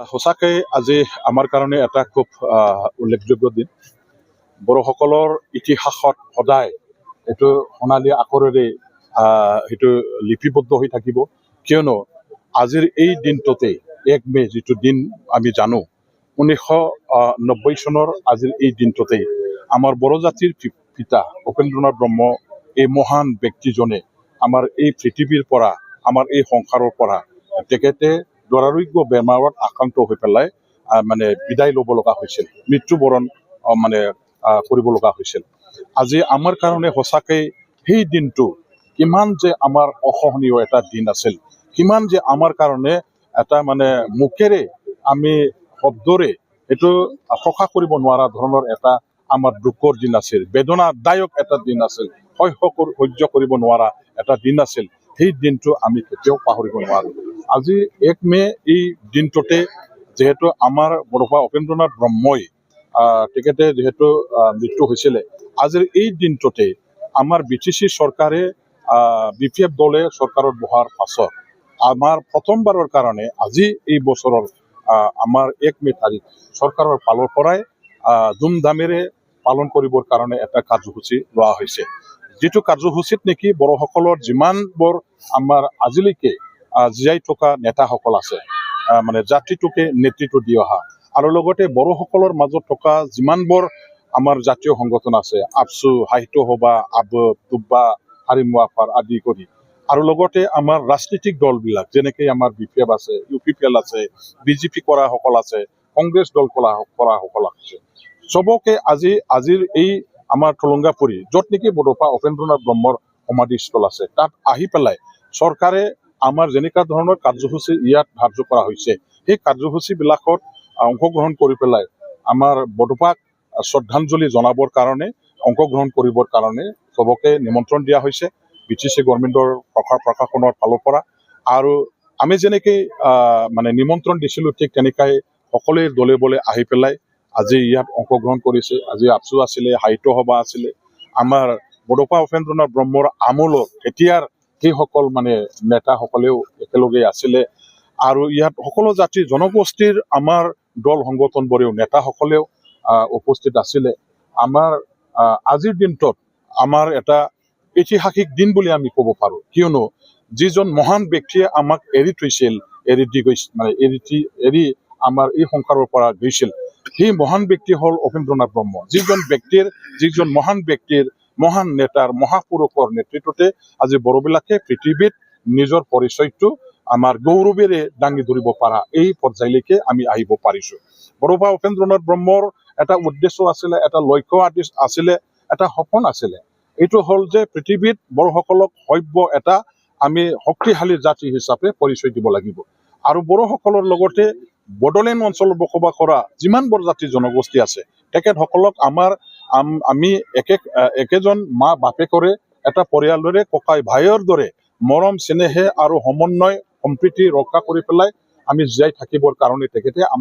সঁচাকে আজি আমাৰ কাৰণে এটা খুব উল্লেখযোগ্য দিন। বড়োসকলৰ ইতিহাসত সদায় এইটো সোণালী আখৰেৰে সেইটো লিপিবদ্ধ হৈ থাকিব। কিয়নো আজিৰ এই দিনটোতে 1 মে যিটো দিন আমি জানো 1990 চনৰ আজিৰ এই দিনটোতে আমাৰ বড়ো জাতিৰ পিতা উপেন্দ্ৰনাথ ব্ৰহ্ম এই মহান ব্যক্তিজনে আমাৰ এই পৃথিৱীৰ পৰা আমাৰ এই সংসাৰৰ পৰা তেখেতে দুৰাৰোগ্য বেমাৰত আক্ৰান্ত হৈ পেলাই মানে বিদায় ল'ব লগা হৈছিল, মৃত্যুবৰণ কৰিব লগা হৈছিল। আজি আমাৰ কাৰণে সঁচাকে সেই দিনটো কিমান যে আমাৰ অসহনীয় এটা দিন আছিল, কিমান যে আমাৰ কাৰণে এটা মুখেৰে আমি শব্দৰে এইটো প্ৰকাশ কৰিব নোৱাৰা ধৰণৰ এটা আমাৰ দুখৰ দিন আছিল, বেদনাদায়ক এটা দিন আছিল, সহ্য কৰিব নোৱাৰা এটা দিন আছিল। সেই দিনটো আমি কেতিয়াও পাহৰিব নোৱাৰো। আজি 1 মে এই দিনটোতে যেহেতু আমাৰ বড়োপা উপেন্দ্ৰনাথ ব্ৰহ্মই তেখেতে যেহেতু মৃত্যু হৈছিলে, আজিৰ এই দিনটোতে আমাৰ BTC চৰকাৰে BPF দলে চৰকাৰত বহাৰ পাছত আমাৰ প্ৰথমবাৰৰ কাৰণে আজি এই বছৰৰ আমাৰ 1 মে তাৰিখ চৰকাৰৰ ফালৰ পৰাই ধুমধামেৰে পালন কৰিবৰ কাৰণে এটা কাৰ্যসূচী লোৱা হৈছে। যিটো কাৰ্যসূচীত নেকি বড়োসকলৰ যিমানবোৰ আমাৰ আজিলৈকে জীয়াই থকা নেতাসকল আছে, জাতিটোকে নেতৃত্ব দি অহা, আৰু লগতে বড়োসকলৰ মাজত থকা যিমানবোৰ আমাৰ জাতীয় সংগঠন আছে, আপচু, সাহিত্য সভা, তুব্বা, হাৰিমু আফাৰ আদি কৰি, আৰু লগতে আমাৰ ৰাজনৈতিক দলবিলাক যেনেকৈ আমাৰ BPF আছে, UPPL আছে, BJP কৰাসকল আছে, কংগ্ৰেছ দল কৰাসকল আছে, চবকে আজিৰ এই আমাৰ থলুংগাপুৰী য'ত নেকি বড়োপা উপেন্দ্ৰনাথ ব্ৰহ্মৰ সমাধিস্থল আছে, তাত আহি পেলাই চৰকাৰে আমাৰ যেনেকুৱা ধৰণৰ কাৰ্যসূচী ইয়াত ধাৰ্য কৰা হৈছে, সেই কাৰ্যসূচীবিলাকত অংশগ্ৰহণ কৰি পেলাই আমাৰ বড়োপাক শ্ৰদ্ধাঞ্জলি জনাবৰ কাৰণে অংশগ্ৰহণ কৰিবৰ কাৰণে চবকে নিমন্ত্ৰণ দিয়া হৈছে BTC গভৰ্ণমেণ্টৰ প্ৰশাসনৰ ফালৰ পৰা। আৰু আমি যেনেকৈ নিমন্ত্ৰণ দিছিলোঁ, ঠিক তেনেকৈ সকলোৱে দলে বলে আহি পেলাই আজি ইয়াত অংশগ্ৰহণ কৰিছে। আজি আপচু আছিলে, সাহিত্য সভা আছিলে, আমাৰ বড়োপা উপেন্দ্ৰনাথ ব্ৰহ্মৰ আমোলৰ এতিয়াৰ সেইসকল নেতাসকলেও একেলগে আছিলে। আৰু ইয়াত সকলো জাতিৰ জনগোষ্ঠীৰ আমাৰ দল সংগঠনবোৰেও নেতাসকলেও উপস্থিত আছিলে। আমাৰ আজিৰ দিনটোত আমাৰ এটা ঐতিহাসিক দিন বুলি আমি ক'ব পাৰোঁ। কিয়নো যিজন মহান ব্যক্তিয়ে আমাক এৰি থৈছিল, এৰি আমাৰ এই সংসাৰৰ পৰা গৈছিল, সেই মহান ব্যক্তি হ'ল উপেন্দ্ৰনাথ ব্ৰহ্ম। যিজন মহান ব্যক্তিৰ, মহান নেতাৰ, মহাপুৰুষৰ নেতৃত্বতে আজি বড়োবিলাকে পৃথিৱীত নিজৰ পৰিচয়টো আমাৰ গৌৰৱেৰে দাঙি ধৰিব পৰা এই পৰ্যায়লৈকে আমি আহিব পাৰিছোঁ। বড়োপা উপেন্দ্ৰনাথ ব্ৰহ্মৰ এটা উদ্দেশ্য আছিলে, এটা লক্ষ্য আছিলে, এটা সপোন আছিলে। এইটো হ'ল যে পৃথিৱীত বড়োসকলক এটা আমি শক্তিশালী জাতি হিচাপে পৰিচয় দিব লাগিব। আৰু বড়োসকলৰ লগতে বড়োলেণ্ড অঞ্চলত বসবাস কৰা যিমানবোৰ জাতি জনগোষ্ঠী আছে, তেখেতসকলক আমি একেজন মা বাপেকৰে এটা পৰিয়ালৰে ককাই ভাইৰ দৰে মৰম চেনেহে আৰু সমন্বয় সম্প্ৰীতি ৰক্ষা কৰি পেলাই আমি জীয়াই থাকিবৰ কাৰণে তেখেতে আমাক